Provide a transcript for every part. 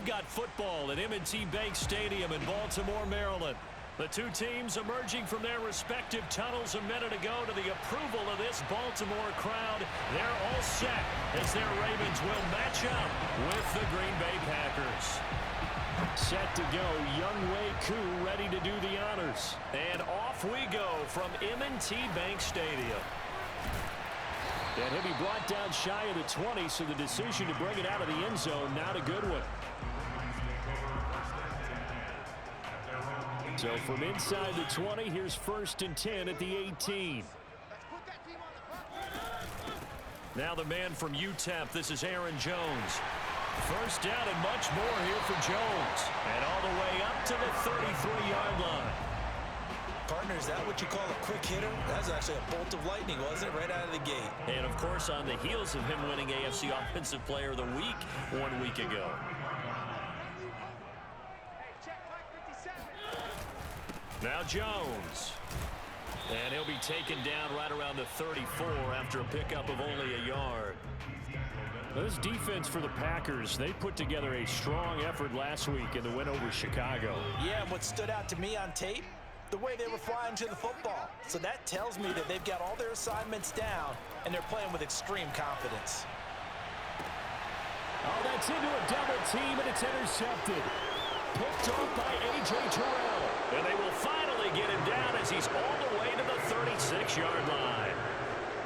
got football at M&T Bank Stadium in Baltimore, Maryland. The two teams emerging from their respective tunnels a minute ago to the approval of this Baltimore crowd. They're all set as their Ravens will match up with the Green Bay Packers. Set to go, Younghoe Koo ready to do the honors. And off we go from M&T Bank Stadium. And he'll be brought down shy of the 20, so the decision to bring it out of the end zone, not a good one. So from inside the 20, here's 1st and 10 at the 18. Now the man from UTEP, this is Aaron Jones. First down and much more here for Jones. And all the way up to the 33-yard line. Partner, is that what you call a quick hitter? That was actually a bolt of lightning, wasn't it? Right out of the gate. And, of course, on the heels of him winning AFC Offensive Player of the Week 1 week ago. Now Jones. And he'll be taken down right around the 34 after a pickup of only a yard. This defense for the Packers, they put together a strong effort last week in the win over Chicago. Yeah, and what stood out to me on tape, the way they were flying to the football. So that tells me that they've got all their assignments down, and they're playing with extreme confidence. Oh, that's into a double team, and it's intercepted. Picked off by A.J. Terrell. And they will finally get him down as he's all the way to the 36-yard line.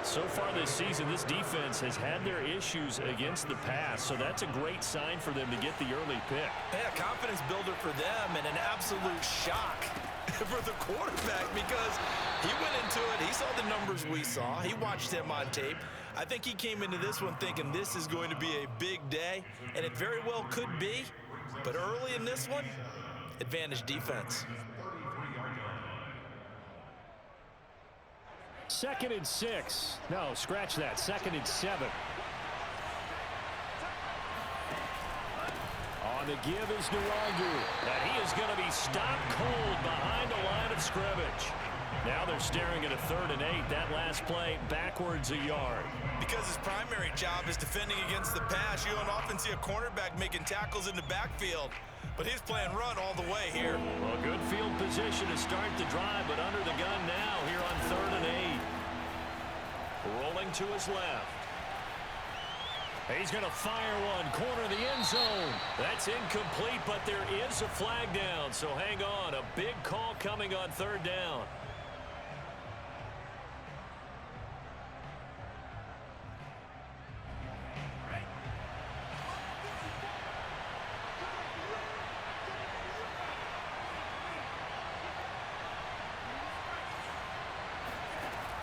So far this season, this defense has had their issues against the pass, so that's a great sign for them to get the early pick. Yeah, confidence builder for them and an absolute shock for the quarterback because he went into it. He saw the numbers we saw. He watched him on tape. I think he came into this one thinking this is going to be a big day, and it very well could be. But early in this one, advantage defense. 2nd and 6. No, scratch that. 2nd and 7. On the give is Nwangu. And he is going to be stopped cold behind the line of scrimmage. Now they're staring at a 3rd and 8. That last play backwards a yard. Because his primary job is defending against the pass, you don't often see a cornerback making tackles in the backfield. But he's playing run all the way here. Well, good field position to start the drive, but under the gun now here on 3rd and 8. Rolling to his left. He's going to fire one. Corner of the end zone. That's incomplete, but there is a flag down. So hang on. A big call coming on 3rd down.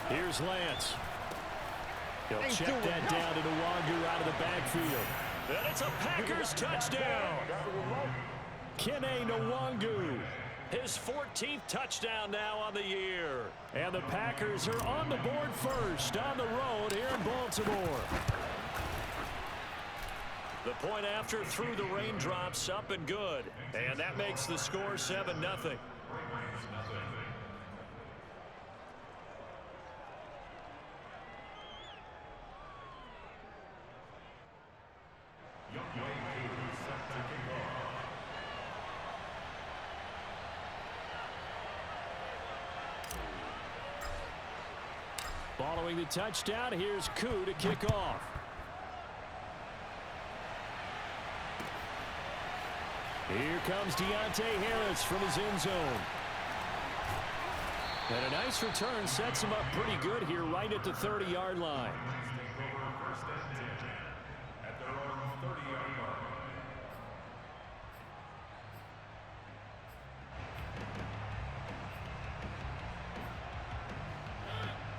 Here's Lance. He'll check that down to Nwangu out of the backfield. And it's a Packers touchdown. Kene Nwangu. His 14th touchdown now on the year. And the Packers are on the board first on the road here in Baltimore. The point after through the raindrops up and good. And that makes the score 7-0. Following the touchdown, here's Koo to kick off. Here comes Deontay Harris from his end zone. And a nice return sets him up pretty good here right at the 30-yard line.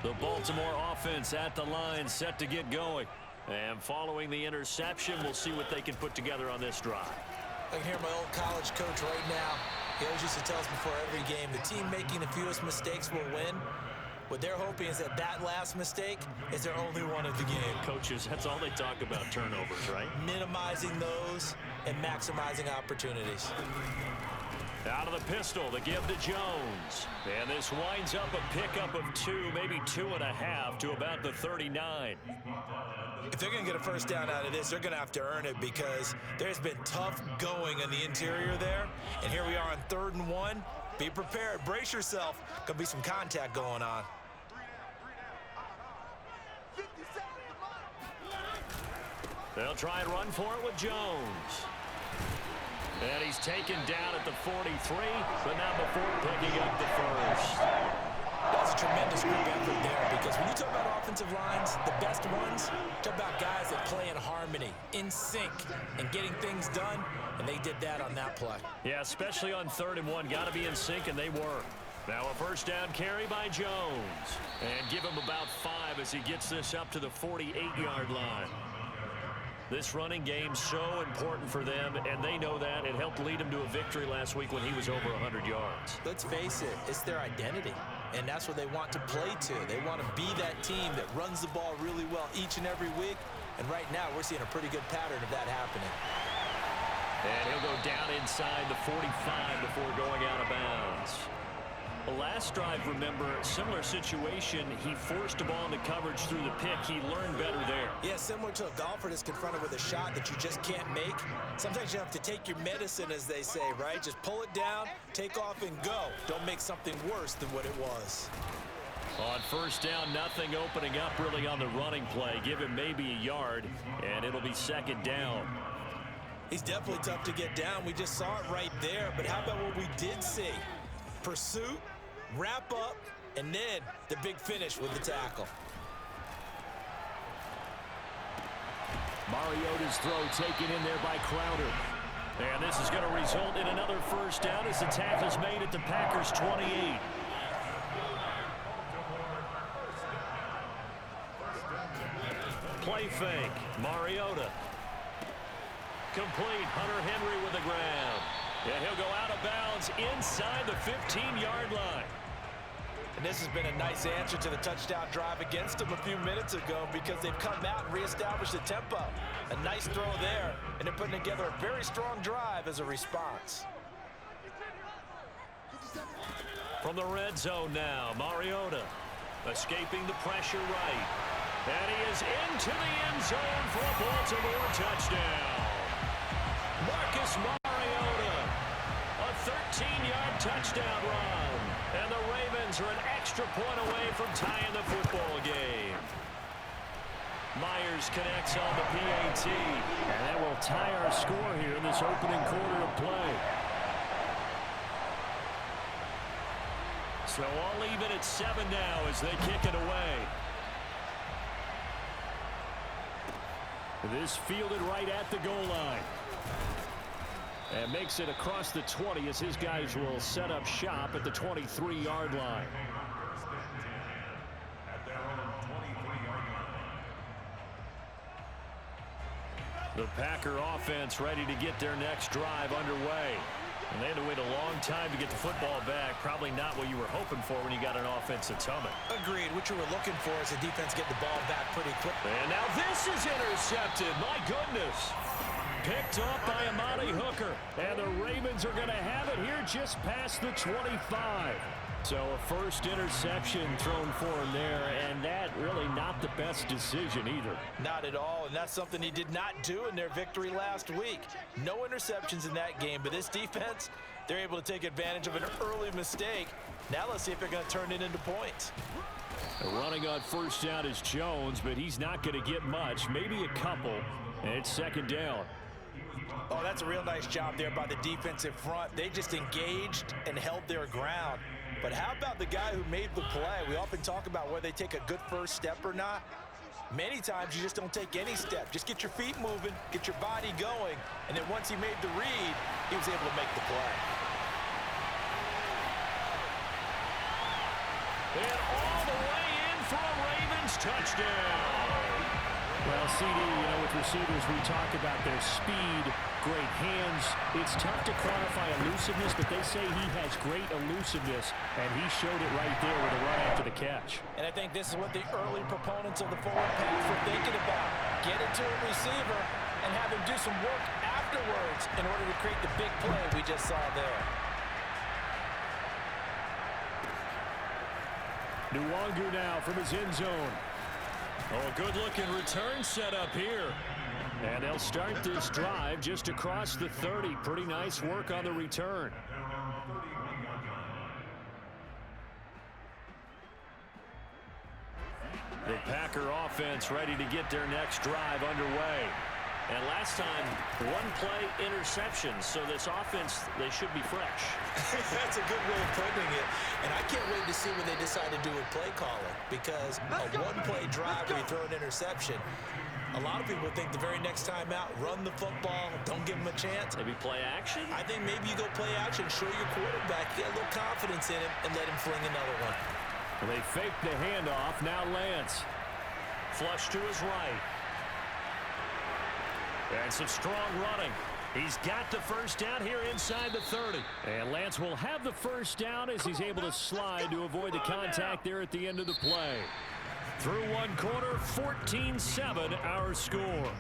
The Baltimore offense at the line, set to get going. And following the interception, we'll see what they can put together on this drive. I can hear my old college coach right now. He always used to tell us before every game, the team making the fewest mistakes will win. What they're hoping is that that last mistake is their only one of the game. Coaches, that's all they talk about, turnovers, right? Minimizing those and maximizing opportunities. Out of the pistol, the give to Jones. And this winds up a pickup of 2, maybe 2.5 to about the 39. If they're going to get a first down out of this, they're going to have to earn it because there's been tough going in the interior there. And here we are on 3rd and 1. Be prepared. Brace yourself. Going to be some contact going on. They'll try and run for it with Jones. And he's taken down at the 43, but not before picking up the first. That's a tremendous group effort there because when you talk about offensive lines, the best ones, talk about guys that play in harmony, in sync, and getting things done, and they did that on that play. Yeah, especially on 3rd and 1. Got to be in sync, and they were. Now a first down carry by Jones. And give him about 5 as he gets this up to the 48-yard line. This running game's so important for them, and they know that. It helped lead them to a victory last week when he was over 100 yards. Let's face it, it's their identity, and that's what they want to play to. They want to be that team that runs the ball really well each and every week, and right now we're seeing a pretty good pattern of that happening. And he'll go down inside the 45 before going out of bounds. The last drive, remember, similar situation. He forced a ball into coverage through the pick. He learned better there. Yeah, similar to a golfer that's confronted with a shot that you just can't make. Sometimes you have to take your medicine, as they say, right? Just pull it down, take off, and go. Don't make something worse than what it was. On first down, nothing opening up really on the running play. Give him maybe a yard, and it'll be 2nd down. He's definitely tough to get down. We just saw it right there. But how about what we did see? Pursuit, wrap up, and then the big finish with the tackle. Mariota's throw taken in there by Crowder. And this is going to result in another first down as the tackle's made at the Packers' 28. Play fake. Mariota. Complete. Hunter Henry with the grab. And he'll go out of bounds inside the 15-yard line. And this has been a nice answer to the touchdown drive against them a few minutes ago because they've come out and reestablished the tempo. A nice throw there, and they're putting together a very strong drive as a response. From the red zone now, Mariota escaping the pressure right. And he is into the end zone for a Baltimore touchdown. Marcus Mariota, a 13-yard touchdown run. And the Ravens are an extra point away from tying the football game. Myers connects on the PAT. And that will tie our score here in this opening quarter of play. So all even at 7 now as they kick it away. This fielded right at the goal line. And makes it across the 20 as his guys will set up shop at the 23-yard line. The Packer offense ready to get their next drive underway. And they had to wait a long time to get the football back. Probably not what you were hoping for when you got an offense that's humming. Agreed. What you were looking for is the defense get the ball back pretty quick. And now this is intercepted. My goodness. Picked up by Amani Hooker. And the Ravens are going to have it here just past the 25. So a first interception thrown for him there, and that really not the best decision either. Not at all, and that's something he did not do in their victory last week. No interceptions in that game, but this defense, they're able to take advantage of an early mistake. Now let's see if they're going to turn it into points. Running on first down is Jones, but he's not going to get much, maybe a couple, and it's 2nd down. Oh, that's a real nice job there by the defensive front. They just engaged and held their ground. But how about the guy who made the play? We often talk about whether they take a good first step or not. Many times you just don't take any step. Just get your feet moving, get your body going, and then once he made the read, he was able to make the play. And all the way in for a Ravens touchdown. Well, CD, with receivers, we talk about their speed, great hands. It's tough to quantify elusiveness, but they say he has great elusiveness, and he showed it right there with a run after the catch. And I think this is what the early proponents of the forward pass were thinking about. Get it to a receiver and have him do some work afterwards in order to create the big play we just saw there. Nwangu now from his end zone. Oh, a good-looking return set up here. And they'll start this drive just across the 30. Pretty nice work on the return. The Packer offense ready to get their next drive underway. And last time, one-play interception, so this offense, they should be fresh. That's a good way of putting it. And I can't wait to see what they decide to do with play calling, because a one-play drive where you throw an interception, a lot of people think the very next time out, run the football, don't give them a chance. Maybe play action? I think maybe you go play action, show your quarterback, get a little confidence in him, and let him fling another one. They fake the handoff. Now Lance. Flush to his right. And some strong running. He's got the first down here inside the 30. And Lance will have the first down as he's able to slide to avoid the contact there at the end of the play. Through one quarter, 14-7 our score.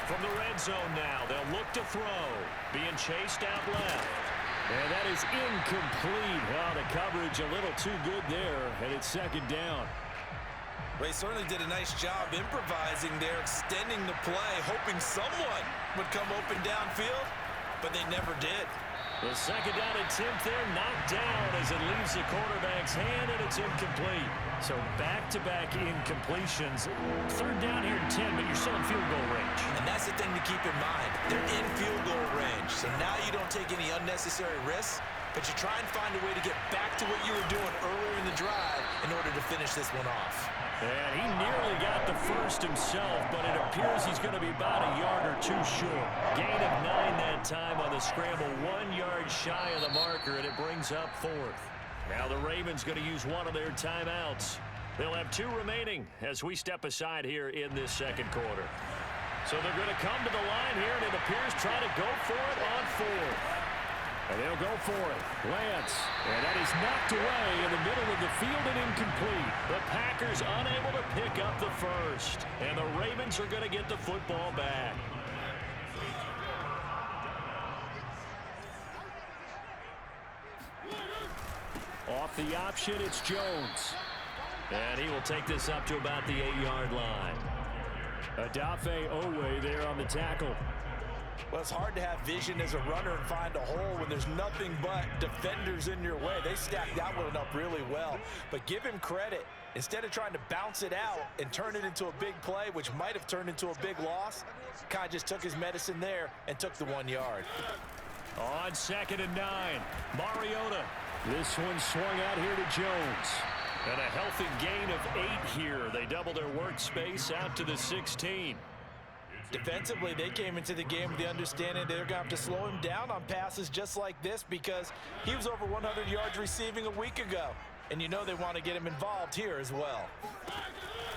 From the red zone now, they'll look to throw. Being chased out left. And that is incomplete. Oh, the coverage a little too good there, and it's second down. They certainly did a nice job improvising there, extending the play, hoping someone would come open downfield, but they never did. The second down attempt there knocked down as it leaves the quarterback's hand, and it's incomplete. So back-to-back incompletions. Third down here and 10, but you're still in field goal range. And that's the thing to keep in mind. They're in field goal range. So now you don't take any unnecessary risks, but you try and find a way to get back to what you were doing earlier in the drive in order to finish this one off. And he nearly got the first himself, but it appears he's going to be about a yard or two short. Gain of 9 that time on the scramble, 1 yard shy of the marker, and it brings up fourth. Now the Ravens going to use one of their timeouts. They'll have 2 remaining as we step aside here in this second quarter. So they're going to come to the line here, and it appears try to go for it on fourth. And they'll go for it. Lance. And that is knocked away in the middle of the field and incomplete. The Packers unable to pick up the first. And the Ravens are going to get the football back. Off the option, it's Jones. And he will take this up to about the 8-yard line. Odafe Oweh there on the tackle. Well, it's hard to have vision as a runner and find a hole when there's nothing but defenders in your way. They stacked that one up really well. But give him credit. Instead of trying to bounce it out and turn it into a big play, which might have turned into a big loss, Kai just took his medicine there and took the 1 yard. On 2nd and 9, Mariota. This one swung out here to Jones. And a healthy gain of 8 here. They double their workspace out to the 16. Defensively, they came into the game with the understanding they're going to have to slow him down on passes just like this because he was over 100 yards receiving a week ago. And you know they want to get him involved here as well.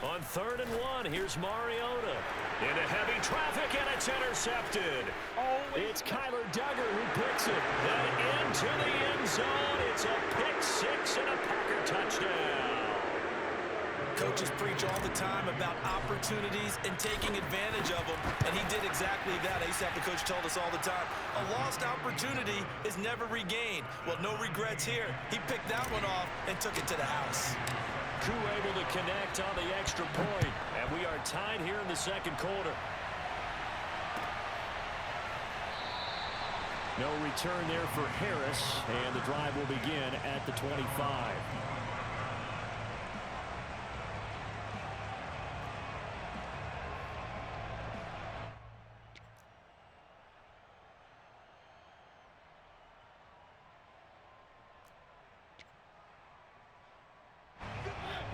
On 3rd and 1, here's Mariota. Into heavy traffic, and it's intercepted. It's Kyler Duggar who picks it. And into the end zone. It's a pick 6 and a Packer touchdown. Coaches preach all the time about opportunities and taking advantage of them, and he did exactly that. I used to have the coach tell us all the time, a lost opportunity is never regained. Well, no regrets here. He picked that one off and took it to the house. Koo able to connect on the extra point, and we are tied here in the second quarter. No return there for Harris, and the drive will begin at the 25.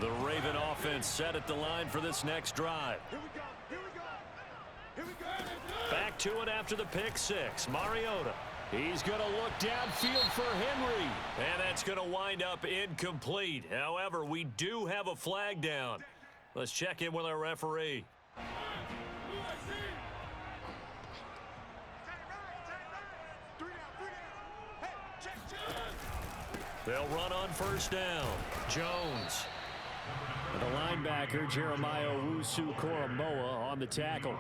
The Raven offense set at the line for this next drive. Back to it after the pick 6. Mariota. He's going to look downfield for Henry. And that's going to wind up incomplete. However, we do have a flag down. Let's check in with our referee. They'll run on first down. Jones. The linebacker, Jeremiah Owusu-Koramoah, on the tackle.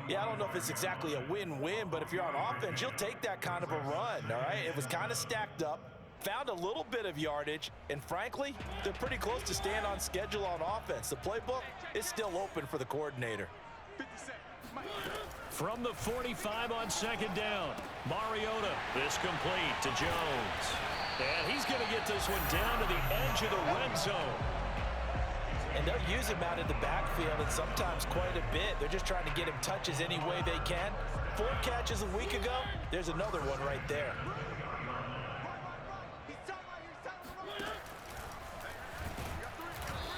Yeah, I don't know if it's exactly a win-win, but if you're on offense, you'll take that kind of a run, all right? It was kind of stacked up, found a little bit of yardage, and frankly, they're pretty close to staying on schedule on offense. The playbook is still open for the coordinator. From the 45 on second down, Mariota, this complete to Jones. And he's going to get this one down to the edge of the red zone. And they'll use him out in the backfield, and sometimes quite a bit. They're just trying to get him touches any way they can. 4 catches a week ago, there's another one right there.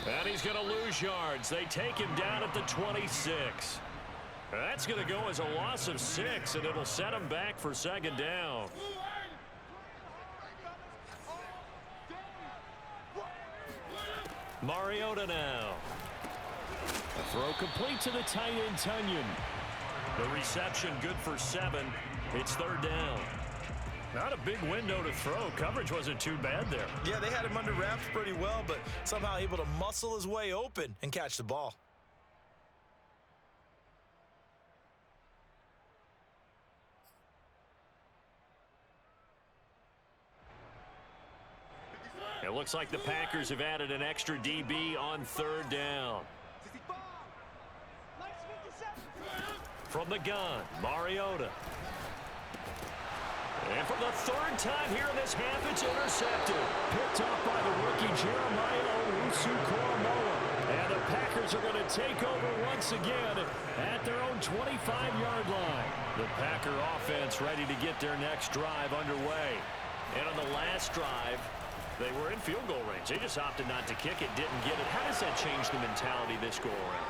And he's going to lose yards. They take him down at the 26. That's going to go as a loss of 6, and it'll set him back for second down. Mariota now. The throw complete to the tight end, Tunyon. The reception good for 7. It's third down. Not a big window to throw. Coverage wasn't too bad there. Yeah, they had him under wraps pretty well, but somehow able to muscle his way open and catch the ball. It looks like the Packers have added an extra DB on third down. From the gun, Mariota. And for the third time here in this half, it's intercepted. Picked off by the rookie Jeremiah Owusu-Koramoah. And the Packers are going to take over once again at their own 25-yard line. The Packer offense ready to get their next drive underway. And on the last drive, they were in field goal range. They just opted not to kick it, didn't get it. How does that change the mentality this go around?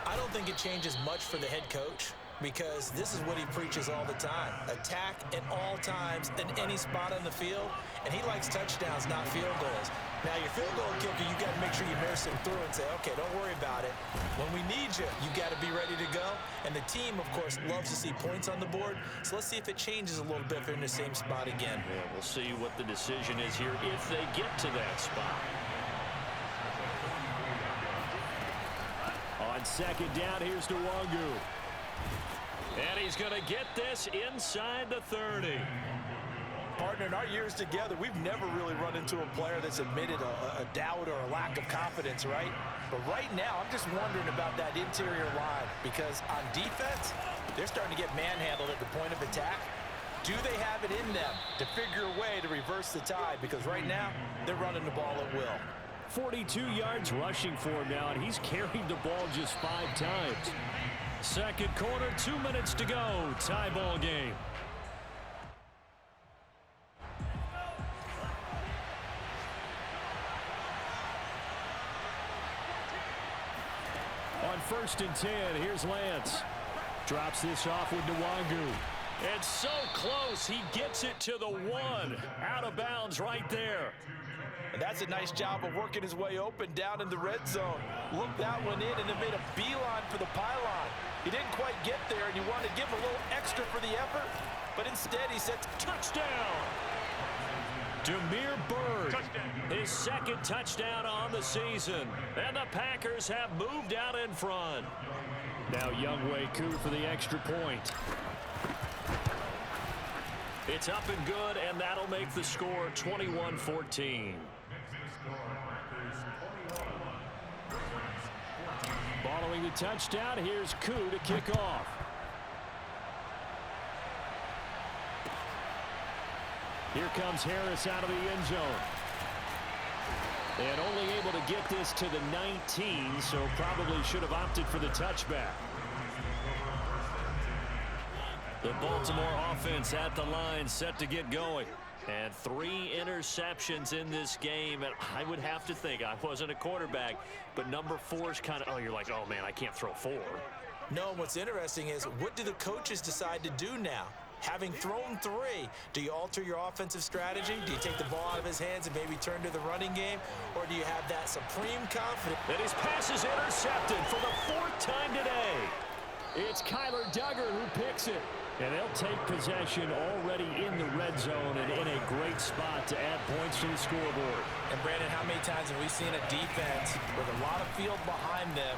I don't think it changes much for the head coach, because this is what he preaches all the time. Attack at all times in any spot on the field, and he likes touchdowns, not field goals. Now, your field goal kicker, you got to make sure you nurse him through and say, okay, don't worry about it. When we need you, you got to be ready to go. And the team, of course, loves to see points on the board. So let's see if it changes a little bit if they're in the same spot again. Yeah, we'll see what the decision is here if they get to that spot. On second down, here's Nwangu. And he's going to get this inside the 30. Partner, in our years together, we've never really run into a player that's admitted a doubt or a lack of confidence, right? But right now, I'm just wondering about that interior line, because on defense, they're starting to get manhandled at the point of attack. Do they have it in them to figure a way to reverse the tide? Because right now, they're running the ball at will. 42 yards rushing for him now, and he's carried the ball just 5 times. Second quarter, 2 minutes to go. Tie ball game. On 1st and 10, here's Lance. Drops this off with Nwangu. And so close, he gets it to the 1. Out of bounds right there. And that's a nice job of working his way open down in the red zone. Looked that one in and then made a beeline for the pylon. He didn't quite get there, and you want to give him a little extra for the effort, but instead he said, touchdown! Damiere Byrd, his second touchdown on the season. And the Packers have moved out in front. Now Younghoe Koo for the extra point. It's up and good, and that'll make the score 21-14. Following the touchdown, here's Koo to kick off. Here comes Harris out of the end zone. And only able to get this to the 19, so probably should have opted for the touchback. The Baltimore offense at the line, set to get going. And 3 interceptions in this game. And I would have to think, I wasn't a quarterback, but number 4 is kind of, oh, you're like, oh, man, I can't throw 4. No, what's interesting is, what do the coaches decide to do now? Having thrown 3, do you alter your offensive strategy? Do you take the ball out of his hands and maybe turn to the running game? Or do you have that supreme confidence? And his pass is intercepted for the 4th time today. It's Kyler Duggar who picks it. And they'll take possession already in the red zone and in a great spot to add points to the scoreboard. And Brandon, how many times have we seen a defense with a lot of field behind them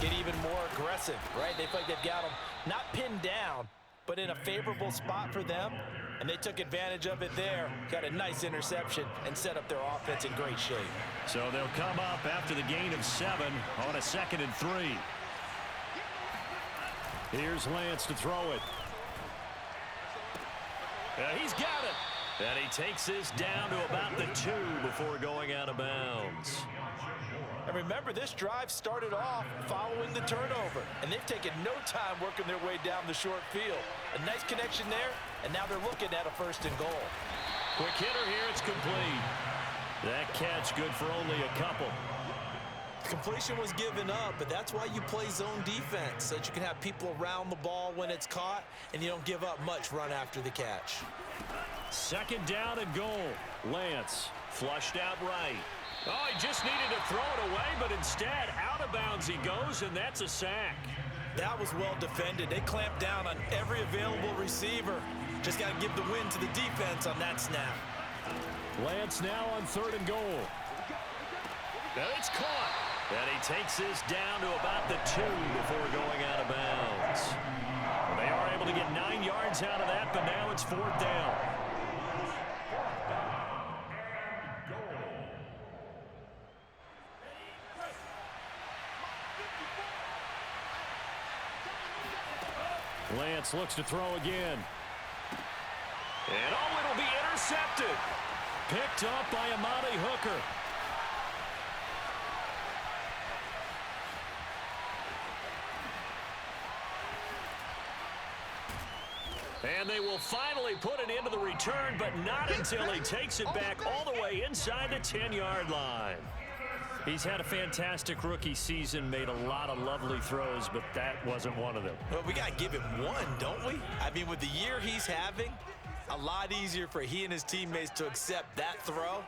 get even more aggressive, right? They feel like they've got them not pinned down, but in a favorable spot for them, and they took advantage of it there. Got a nice interception and set up their offense in great shape. So they'll come up after the gain of 7 on a 2nd and 3. Here's Lance to throw it. He's got it. And he takes this down to about the 2 before going out of bounds. And remember, this drive started off following the turnover, and they've taken no time working their way down the short field. A nice connection there, and now they're looking at a 1st and goal. Quick hitter here, it's complete. That catch good for only a couple. Completion was given up, but that's why you play zone defense, so that you can have people around the ball when it's caught, and you don't give up much run after the catch. 2nd down and goal. Lance flushed out right. Oh, he just needed to throw it away, but instead, out of bounds he goes, and that's a sack. That was well defended. They clamped down on every available receiver. Just got to give the win to the defense on that snap. Lance now on 3rd and goal. Now it's caught. And he takes this down to about the 2 before going out of bounds. They are able to get 9 yards out of that, but now it's 4th down. Lance looks to throw again. And oh, it'll be intercepted. Picked up by Amani Hooker. And they will finally put it into the return, but not until he takes it back all the way inside the 10-yard line. He's had a fantastic rookie season, made a lot of lovely throws, but that wasn't one of them. Well, we got to give him one, don't we? I mean, with the year he's having, a lot easier for he and his teammates to accept that throw,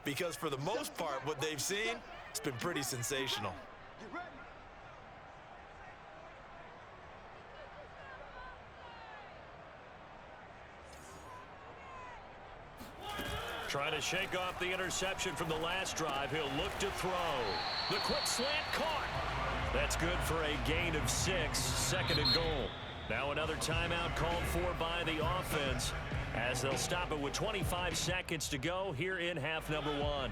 because for the most part, what they've seen, it's been pretty sensational. Trying to shake off the interception from the last drive. He'll look to throw. The quick slant caught. That's good for a gain of 6. 2nd and goal. Now another timeout called for by the offense as they'll stop it with 25 seconds to go here in half number 1.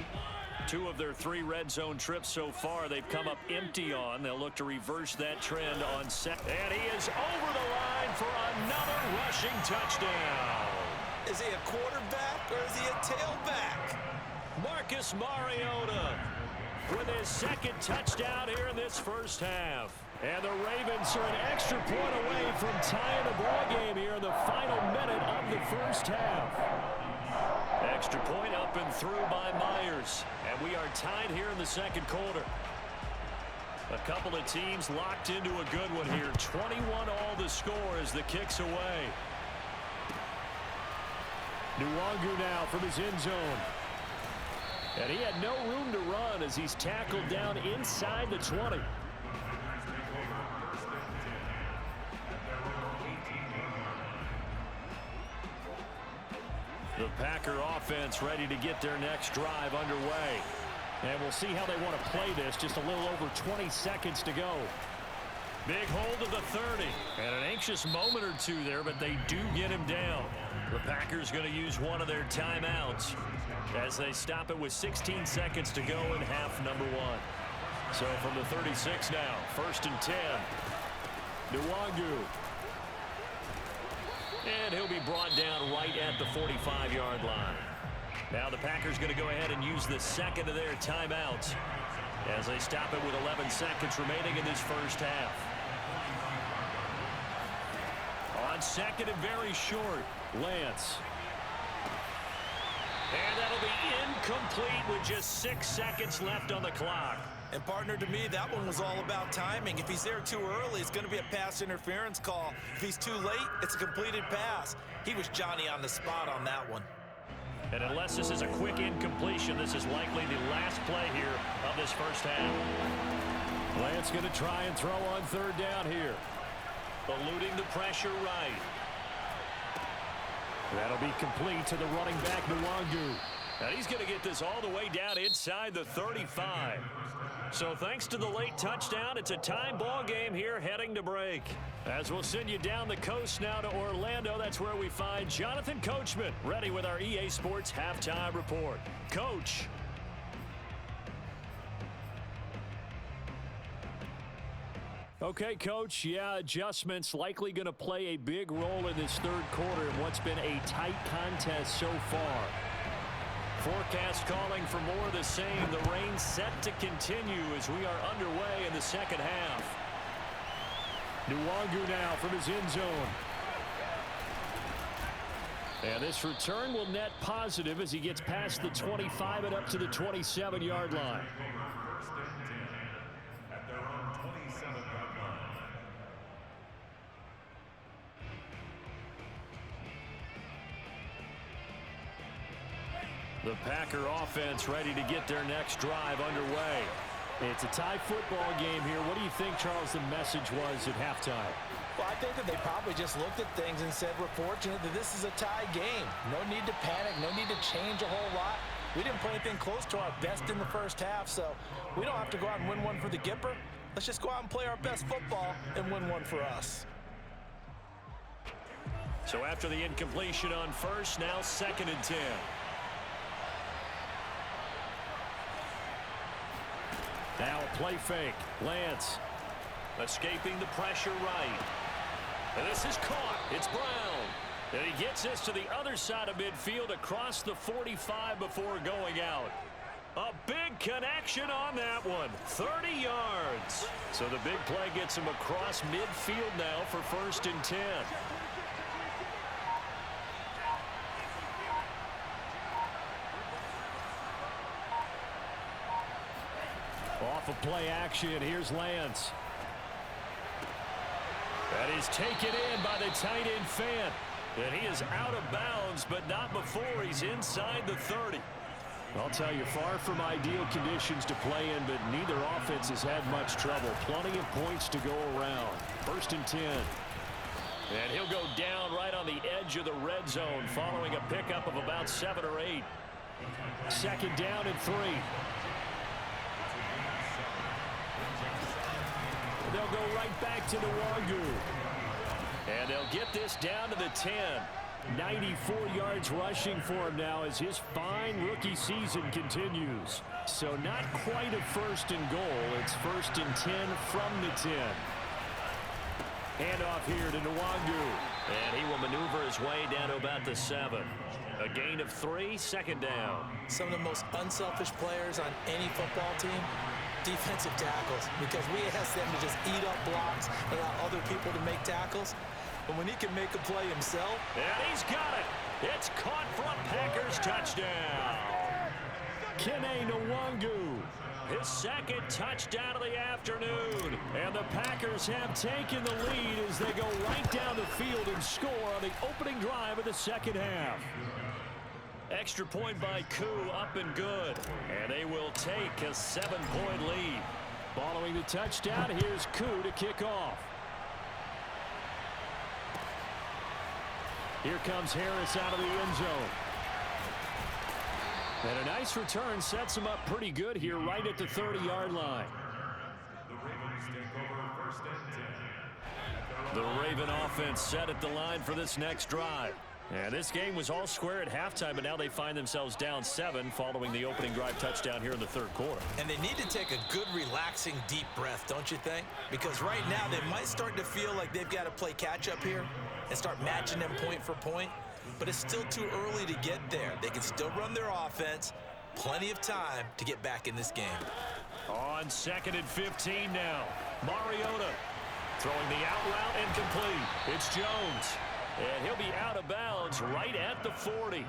2 of their 3 red zone trips so far they've come up empty on. They'll look to reverse that trend on 2nd. And he is over the line for another rushing touchdown. Is he a quarterback or is he a tailback? Marcus Mariota with his 2nd touchdown here in this first half. And the Ravens are an extra point away from tying the ball game here in the final minute of the first half. Extra point up and through by Myers. And we are tied here in the 2nd quarter. A couple of teams locked into a good one here. 21 all the score as the kick's away. Nwangu now from his end zone. And he had no room to run as he's tackled down inside the 20. The Packer offense ready to get their next drive underway. And we'll see how they want to play this. Just a little over 20 seconds to go. Big hold of the 30. And an anxious moment or two there, but they do get him down. The Packers going to use one of their timeouts as they stop it with 16 seconds to go in half number 1. So from the 36 now, 1st and 10. Nwangu. And he'll be brought down right at the 45-yard line. Now the Packers going to go ahead and use the 2nd of their timeouts as they stop it with 11 seconds remaining in this first half. On 2nd and very short, Lance. And that'll be incomplete with just 6 seconds left on the clock. And partner, to me, that one was all about timing. If he's there too early, it's going to be a pass interference call. If he's too late, it's a completed pass. He was Johnny on the spot on that one. And unless this is a quick incompletion, this is likely the last play here of this first half. Lance going to try and throw on 3rd down here. Eluding the pressure right. That'll be complete to the running back, Nwangu. And he's going to get this all the way down inside the 35. So thanks to the late touchdown, it's a tie ball game here heading to break. As we'll send you down the coast now to Orlando, that's where we find Jonathan Coachman ready with our EA Sports Halftime Report. Coach. Okay, Coach, yeah, adjustments likely going to play a big role in this third quarter in what's been a tight contest so far. Forecast calling for more of the same. The rain set to continue as we are underway in the second half. Nwangu now from his end zone. And this return will net positive as he gets past the 25 and up to the 27-yard line. The Packer offense ready to get their next drive underway. It's a tie football game here. What do you think, Charles, the message was at halftime? Well, I think that they probably just looked at things and said, we're fortunate that this is a tie game. No need to panic. No need to change a whole lot. We didn't play anything close to our best in the first half, so we don't have to go out and win one for the Gipper. Let's just go out and play our best football and win one for us. So after the incompletion on first, now 2nd and 10. Now a play fake. Lance escaping the pressure right. And this is caught. It's Brown. And he gets this to the other side of midfield across the 45 before going out. A big connection on that one. 30 yards. So the big play gets him across midfield now for 1st and 10. Off of play action, here's Lance. That is taken in by the tight end Fant. And he is out of bounds, but not before he's inside the 30. I'll tell you, far from ideal conditions to play in, but neither offense has had much trouble. Plenty of points to go around. 1st and 10. And he'll go down right on the edge of the red zone following a pickup of about 7 or 8. 2nd down and 3. They'll go right back to Nwangu. And they'll get this down to the 10. 94 yards rushing for him now as his fine rookie season continues. So not quite a 1st and goal. It's 1st and 10 from the 10. Handoff here to Nwangu. And he will maneuver his way down to about the 7. A gain of 3, 2nd down. Some of the most unselfish players on any football team, defensive tackles, because we ask them to just eat up blocks and allow other people to make tackles. But when he can make a play himself. And he's got it. It's caught for a Packers touchdown. Kene Nwangu, his 2nd touchdown of the afternoon. And the Packers have taken the lead as they go right down the field and score on the opening drive of the 2nd half. Extra point by Koo, up and good. And they will take a 7-point lead. Following the touchdown, here's Koo to kick off. Here comes Harris out of the end zone. And a nice return sets him up pretty good here right at the 30-yard line. The Raven offense set at the line for this next drive. And this game was all square at halftime, but now they find themselves down 7 following the opening drive touchdown here in the 3rd quarter. And they need to take a good, relaxing, deep breath, don't you think? Because right now they might start to feel like they've got to play catch-up here and start matching them point for point. But it's still too early to get there. They can still run their offense. Plenty of time to get back in this game. On 2nd and 15 now. Mariota throwing the out route incomplete. It's Jones. And he'll be out of bounds right at the 40.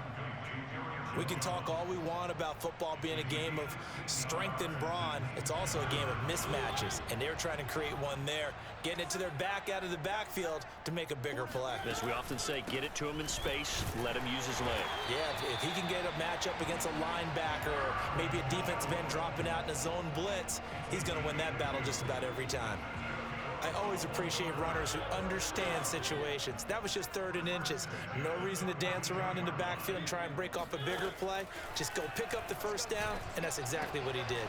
We can talk all we want about football being a game of strength and brawn. It's also a game of mismatches, and they're trying to create one there, getting it to their back out of the backfield to make a bigger play. As we often say, get it to him in space, let him use his leg. Yeah, if he can get a matchup against a linebacker or maybe a defensive end dropping out in a zone blitz, he's going to win that battle just about every time. I always appreciate runners who understand situations. That was just 3rd and inches. No reason to dance around in the backfield and try and break off a bigger play. Just go pick up the first down, and that's exactly what he did.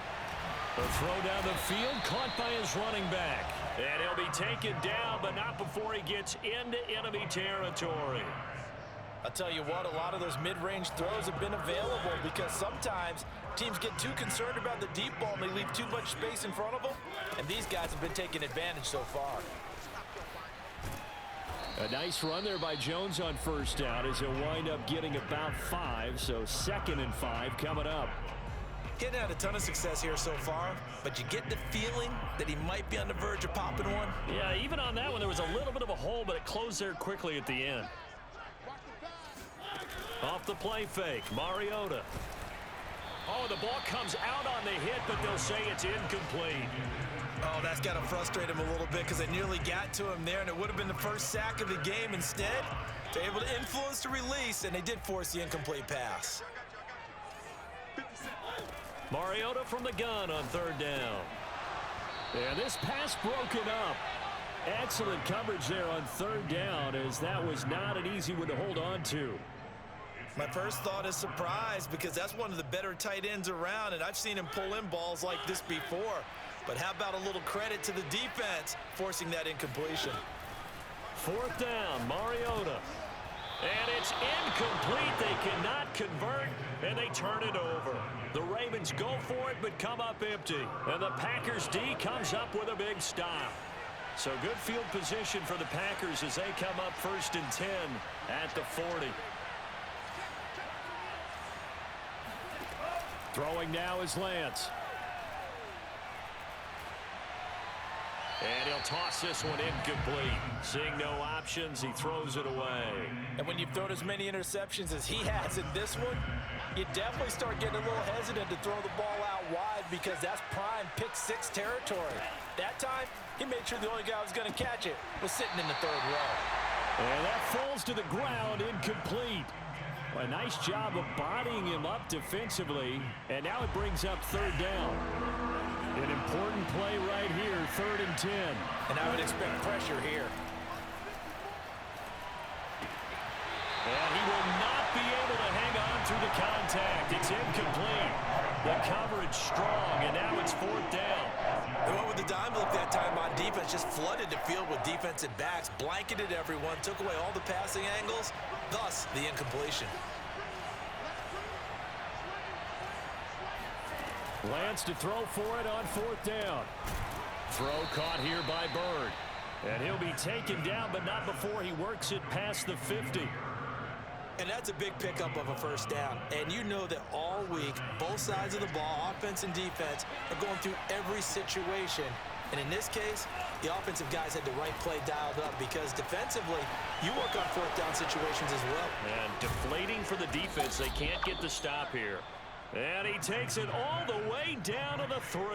A throw down the field, caught by his running back. And he'll be taken down, but not before he gets into enemy territory. I'll tell you what, a lot of those mid-range throws have been available because sometimes teams get too concerned about the deep ball and they leave too much space in front of them, and these guys have been taking advantage so far. A nice run there by Jones on first down as he'll wind up getting about 5, so 2nd and 5 coming up. Getting had a ton of success here so far, but you get the feeling that he might be on the verge of popping one. Yeah, even on that one, there was a little bit of a hole, but it closed there quickly at the end. Off the play fake, Mariota. Oh, the ball comes out on the hit, but they'll say it's incomplete. Oh, that's got to frustrate him a little bit because they nearly got to him there, and it would have been the first sack of the game. Instead, they're able to influence the release, and they did force the incomplete pass. Mariota from the gun on 3rd down. And this pass broken up. Excellent coverage there on 3rd down, as that was not an easy one to hold on to. My first thought is surprise because that's one of the better tight ends around, and I've seen him pull in balls like this before. But how about a little credit to the defense forcing that incompletion? 4th down, Mariota. And it's incomplete. They cannot convert, and they turn it over. The Ravens go for it, but come up empty. And the Packers D comes up with a big stop. So good field position for the Packers as they come up 1st and 10 at the 40. Throwing now is Lance. And he'll toss this one incomplete. Seeing no options, he throws it away. And when you've thrown as many interceptions as he has in this one, you definitely start getting a little hesitant to throw the ball out wide because that's prime pick-6 territory. That time, he made sure the only guy who was going to catch it was sitting in the 3rd row. And that falls to the ground, incomplete. A nice job of bodying him up defensively, and now it brings up 3rd down. An important play right here, 3rd and 10. And I would expect pressure here. And he will not be able to hang on through the contact. It's incomplete. The coverage strong, and now it's 4th down. They went with the dime look that time on defense, just flooded the field with defensive backs, blanketed everyone, took away all the passing angles, thus the incompletion. Lance to throw for it on 4th down. Throw caught here by Bird. And he'll be taken down, but not before he works it past the 50. And that's a big pickup of a first down. And you know that all week, both sides of the ball, offense and defense, are going through every situation. And in this case, the offensive guys had the right play dialed up because defensively, you work on 4th down situations as well. And deflating for the defense. They can't get the stop here. And he takes it all the way down to the 3.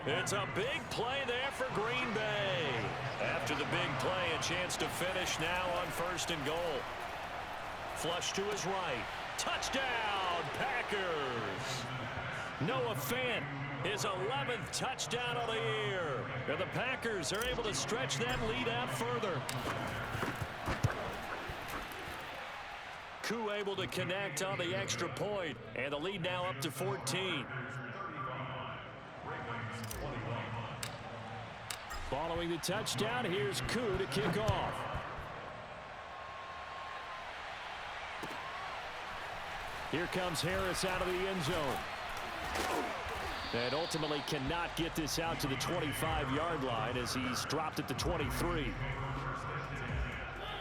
It's a big play there for Green Bay. After the big play, a chance to finish now on 1st and goal. Flush to his right. Touchdown, Packers. Noah Fant, his 11th touchdown of the year. And the Packers are able to stretch that lead out further. Koo able to connect on the extra point, and the lead now up to 14. Following the touchdown, here's Koo to kick off. Here comes Harris out of the end zone. And ultimately cannot get this out to the 25-yard line as he's dropped at the 23.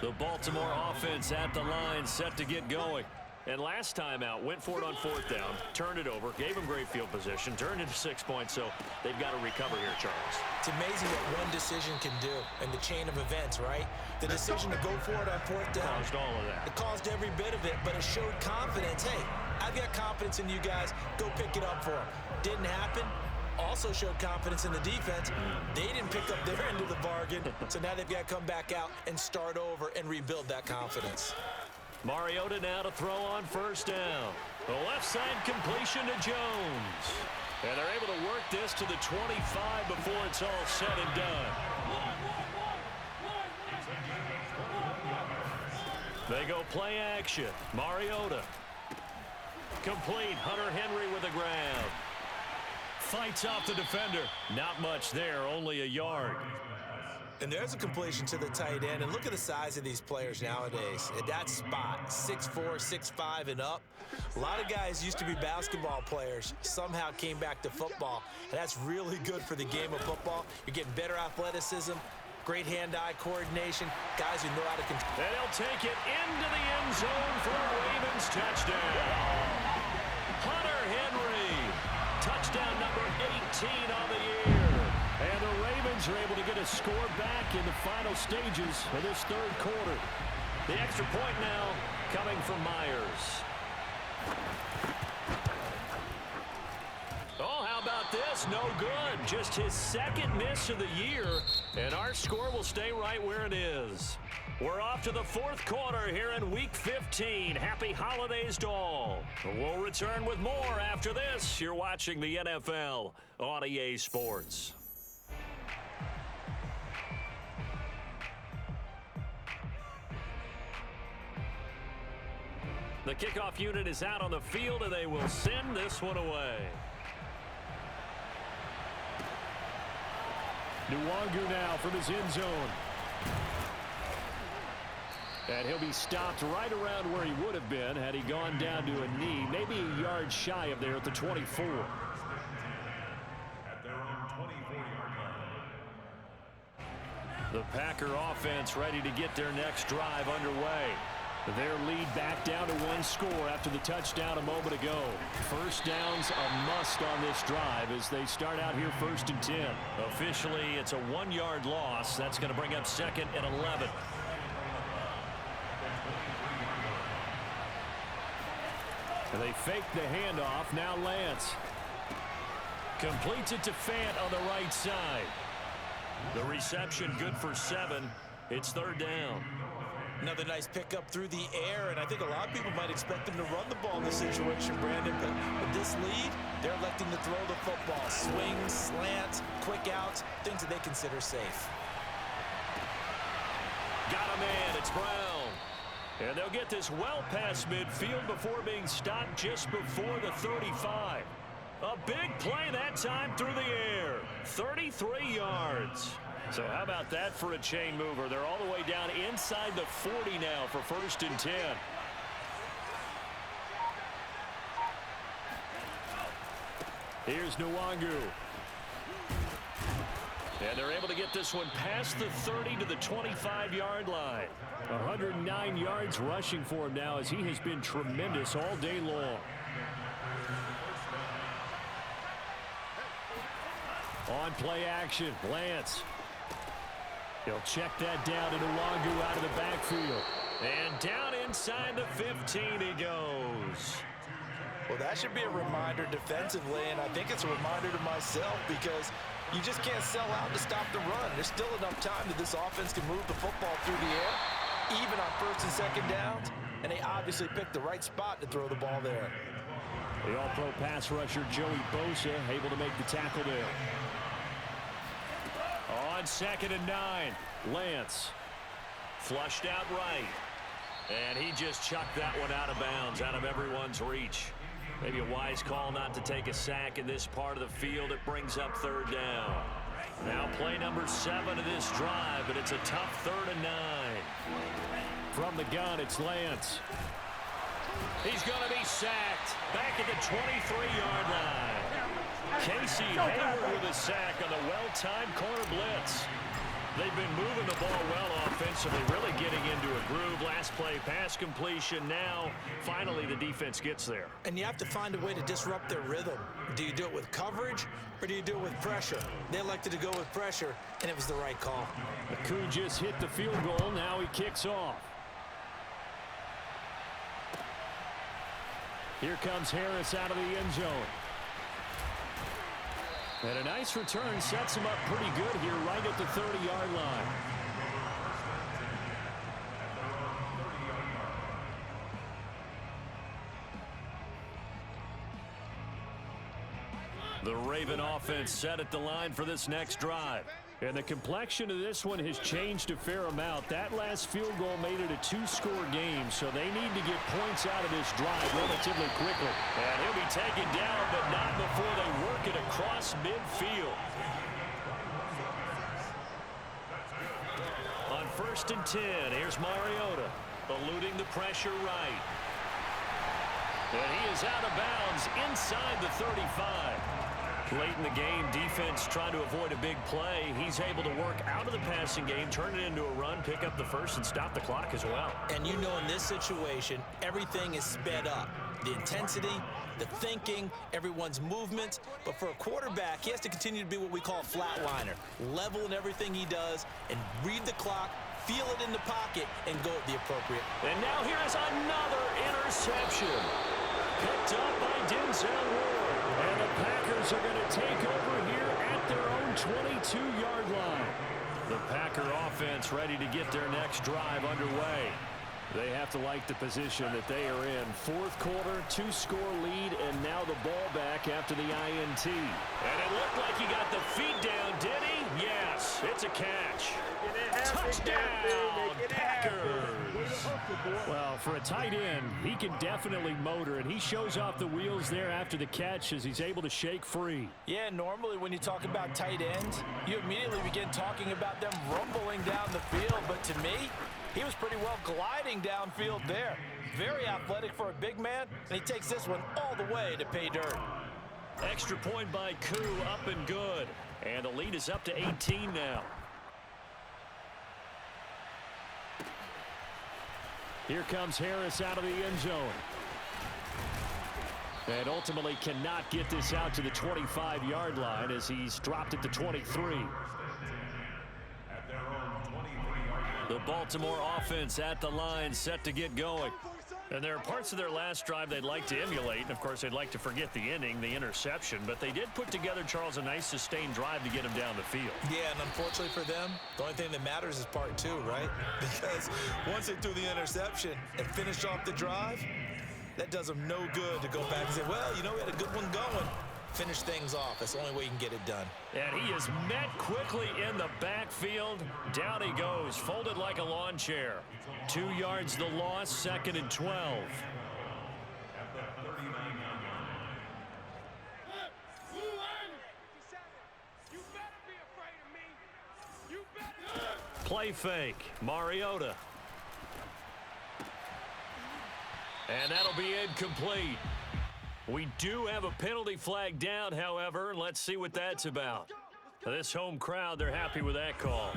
The Baltimore offense at the line, set to get going. And last time out, went for it on 4th down, turned it over, gave him great field position, turned into 6 points, so they've got to recover here, Charles. It's amazing what one decision can do in the chain of events, right? The decision to go for it on 4th down. Caused all of that. It caused every bit of it, but it showed confidence. Hey, I've got confidence in you guys. Go pick it up for them. Didn't happen. Also showed confidence in the defense. They didn't pick up their end of the bargain, so now they've got to come back out and start over and rebuild that confidence. Mariota now to throw on 1st down. The left side completion to Jones. And they're able to work this to the 25 before it's all said and done. They go play action. Mariota. Complete. Hunter Henry with the grab. Fights off the defender. Not much there, only a yard. And there's a completion to the tight end. And look at the size of these players nowadays. At that spot, 6'4", 6'5", and up. A lot of guys used to be basketball players, somehow came back to football. And that's really good for the game of football. You're getting better athleticism, great hand-eye coordination, guys who know how to control. And he'll take it into the end zone for a Ravens touchdown. Hunter Henry, touchdown number 18 on the year. And the Ravens are able to get a score back in the final stages of this third quarter. The extra point now coming from Myers. Oh, how about this? No good. Just his second miss of the year, and our score will stay right where it is. We're off to the fourth quarter here in Week 15. Happy holidays to all. We'll return with more after this. You're watching the NFL on EA Sports. The kickoff unit is out on the field, and they will send this one away. Nwangu now from his end zone. And he'll be stopped right around where he would have been had he gone down to a knee, maybe a yard shy of there at the 24. At their own 24-yard line. The Packer offense ready to get their next drive underway. Their lead back down to one score after the touchdown a moment ago. First down's a must on this drive as they start out here 1st and 10. Officially, it's a 1-yard loss. That's going to bring up 2nd and 11. And they fake the handoff. Now Lance completes it to Fant on the right side. The reception good for 7. It's 3rd down. Another nice pickup through the air, and I think a lot of people might expect them to run the ball in this situation, Brandon, but with this lead, they're electing to throw the football. Swings, slants, quick outs, things that they consider safe. Got a man, it's Brown. And they'll get this well past midfield before being stopped just before the 35. A big play that time through the air. 33 yards. So how about that for a chain mover? They're all the way down inside the 40 now for 1st and 10. Here's Nwangu. And they're able to get this one past the 30 to the 25-yard line. 109 yards rushing for him now as he has been tremendous all day long. On play action, Lance. He'll check that down to Nwangu out of the backfield. And down inside the 15 he goes. Well, that should be a reminder defensively, and I think it's a reminder to myself because you just can't sell out to stop the run. There's still enough time that this offense can move the football through the air, even on 1st and 2nd downs, and they obviously picked the right spot to throw the ball there. The all-pro pass rusher Joey Bosa able to make the tackle there. On 2nd and 9, Lance flushed out right. And he just chucked that one out of bounds, out of everyone's reach. Maybe a wise call not to take a sack in this part of the field. It brings up 3rd down. Now play number 7 of this drive, but it's a tough 3rd and 9. From the gun, it's Lance. He's going to be sacked back at the 23-yard line. Casey Hayward with a sack on the well-timed corner blitz. They've been moving the ball well offensively, really getting into a groove. Last play, pass completion. Now, finally, the defense gets there. And you have to find a way to disrupt their rhythm. Do you do it with coverage, or do you do it with pressure? They elected to go with pressure, and it was the right call. McCoon just hit the field goal. Now he kicks off. Here comes Harris out of the end zone. And a nice return sets him up pretty good here right at the 30-yard line. The Raven offense set at the line for this next drive. And the complexion of this one has changed a fair amount. That last field goal made it a two-score game, so they need to get points out of this drive relatively quickly. And he'll be taken down, but not before they work it across midfield. On 1st and 10, here's Mariota, eluding the pressure right. And he is out of bounds inside the 35. Late in the game, defense trying to avoid a big play. He's able to work out of the passing game, turn it into a run, pick up the first, and stop the clock as well. And you know in this situation, everything is sped up. The intensity, the thinking, everyone's movement. But for a quarterback, he has to continue to be what we call a flatliner. Level in everything he does and read the clock, feel it in the pocket, and go at the appropriate. And now here is another interception. Picked up by Denzel Ward. And the Packers are going to take over here at their own 22-yard line. The Packer offense ready to get their next drive underway. They have to like the position that they are in. Fourth quarter, two-score lead, and now the ball back after the INT. And it looked like he got the feet down, did he? Yes, it's a catch. Touchdown, Packers. Well, for a tight end, he can definitely motor, and he shows off the wheels there after the catch as he's able to shake free. Yeah, normally when you talk about tight ends, you immediately begin talking about them rumbling down the field. But to me, he was pretty well gliding downfield there. Very athletic for a big man, and he takes this one all the way to pay dirt. Extra point by Koo, up and good. And the lead is up to 18 now. Here comes Harris out of the end zone. And ultimately cannot get this out to the 25-yard line as he's dropped at the 23. At their own 23-yard line. The Baltimore offense at the line, set to get going. And there are parts of their last drive they'd like to emulate. And, of course, they'd like to forget the inning, the interception. But they did put together, Charles, a nice sustained drive to get him down the field. Yeah, and unfortunately for them, the only thing that matters is part two, right? Because once they threw the interception and finished off the drive, that does them no good to go back and say, well, you know, we had a good one going. Finish things off. That's the only way you can get it done. And he is met quickly in the backfield. Down he goes, folded like a lawn chair. 2 yards the loss, 2nd and 12. At the 39-yard line. Play fake, Mariota. And that'll be incomplete. We do have a penalty flag down, however. Let's see what that's about. This home crowd, they're happy with that call.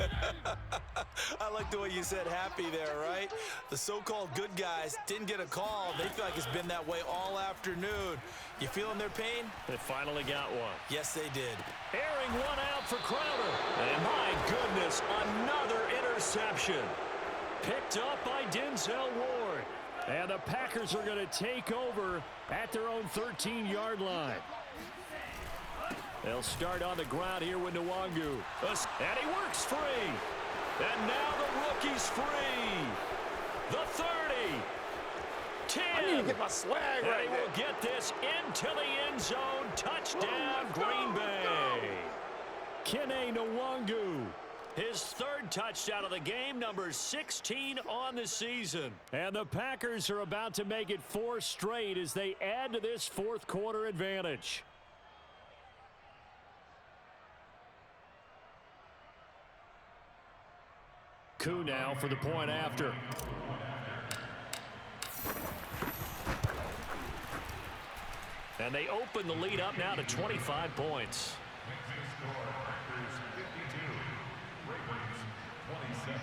I like the way you said happy there, right? The so-called good guys didn't get a call. They feel like it's been that way all afternoon. You feeling their pain? They finally got one. Yes, they did. Airing one out for Crowder. And my goodness, another interception. Picked up by Denzel Ward. And the Packers are going to take over at their own 13-yard line. They'll start on the ground here with Nwangu. And he works free. And now the rookie's free. The 30. 10. I need to get my swag right And he will get this into the end zone. Touchdown, Green Bay. Kene Nwangu. His third touchdown of the game, number 16 on the season. And the Packers are about to make it 4 straight as they add to this fourth quarter advantage. Koo now for the point after. And they open the lead up now to 25 points. Packers 52, Ravens 27.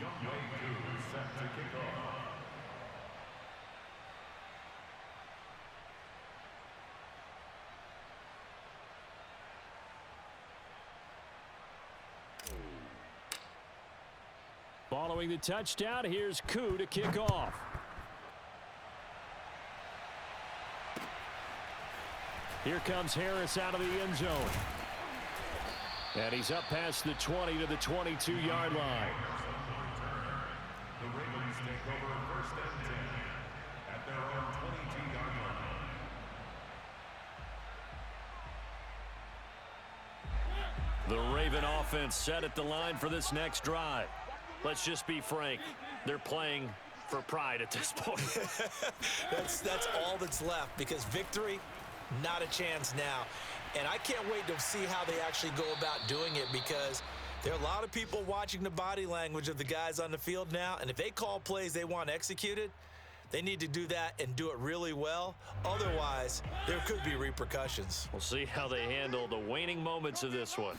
Younghoe Koo set to kick off. Following the touchdown, here's Koo to kick off. Here comes Harris out of the end zone. And he's up past the 20 to the 22-yard line. The Ravens take over 1st and 10 at their own 22-yard line. The Raven offense set at the line for this next drive. Let's just be frank. They're playing for pride at this point. That's all that's left, because victory, not a chance now. And I can't wait to see how they actually go about doing it, because there are a lot of people watching the body language of the guys on the field now, and if they call plays they want executed, they need to do that and do it really well. Otherwise, there could be repercussions. We'll see how they handle the waning moments of this one.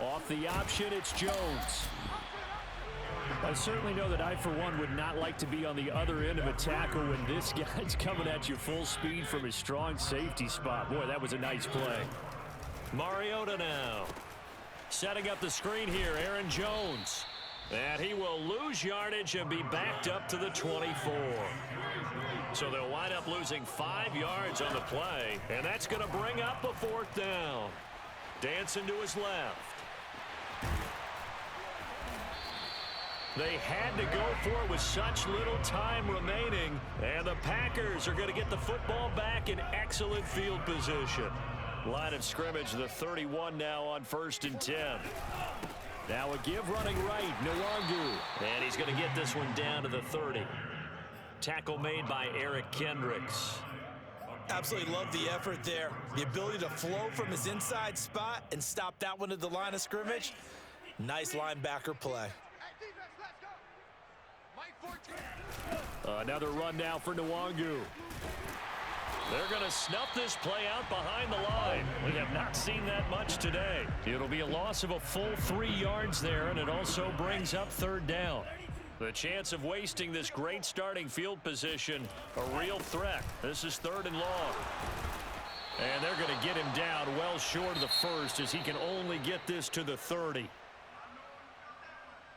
Off the option, it's Jones. I certainly know that I, for one, would not like to be on the other end of a tackle when this guy's coming at you full speed from his strong safety spot. Boy, that was a nice play. Mariota now. Setting up the screen here, Aaron Jones. And he will lose yardage and be backed up to the 24. So they'll wind up losing 5 yards on the play, and that's going to bring up a 4th down. Dancing to his left. They had to go for it with such little time remaining, and the Packers are going to get the football back in excellent field position. Line of scrimmage, the 31 now on 1st and 10. Now a give running right, Nwangu. And he's going to get this one down to the 30. Tackle made by Eric Kendricks. Absolutely love the effort there. The ability to flow from his inside spot and stop that one at the line of scrimmage. Nice linebacker play. Another run now for Nwangu. They're going to snuff this play out behind the line. We have not seen that much today. It'll be a loss of a full 3 yards there, and it also brings up 3rd down. The chance of wasting this great starting field position, a real threat. This is 3rd and long. And they're going to get him down well short of the 1st, as he can only get this to the 30.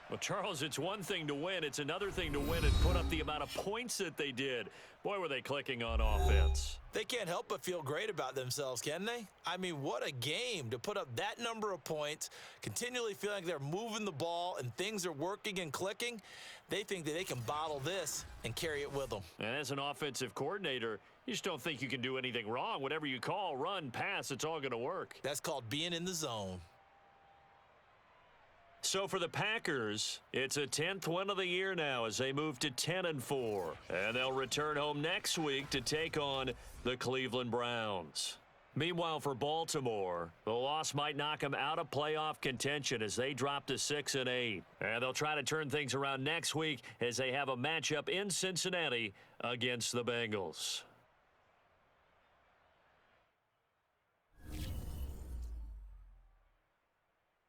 Well, Charles, it's one thing to win. It's another thing to win and put up the amount of points that they did. Boy, were they clicking on offense. They can't help but feel great about themselves, can they? I mean, what a game to put up that number of points, continually feeling like they're moving the ball and things are working and clicking. They think that they can bottle this and carry it with them. And as an offensive coordinator, you just don't think you can do anything wrong. Whatever you call, run, pass, it's all going to work. That's called being in the zone. So for the Packers, it's a 10th win of the year now as they move to 10-4. And they'll return home next week to take on the Cleveland Browns. Meanwhile, for Baltimore, the loss might knock them out of playoff contention as they drop to 6-8. And they'll try to turn things around next week as they have a matchup in Cincinnati against the Bengals.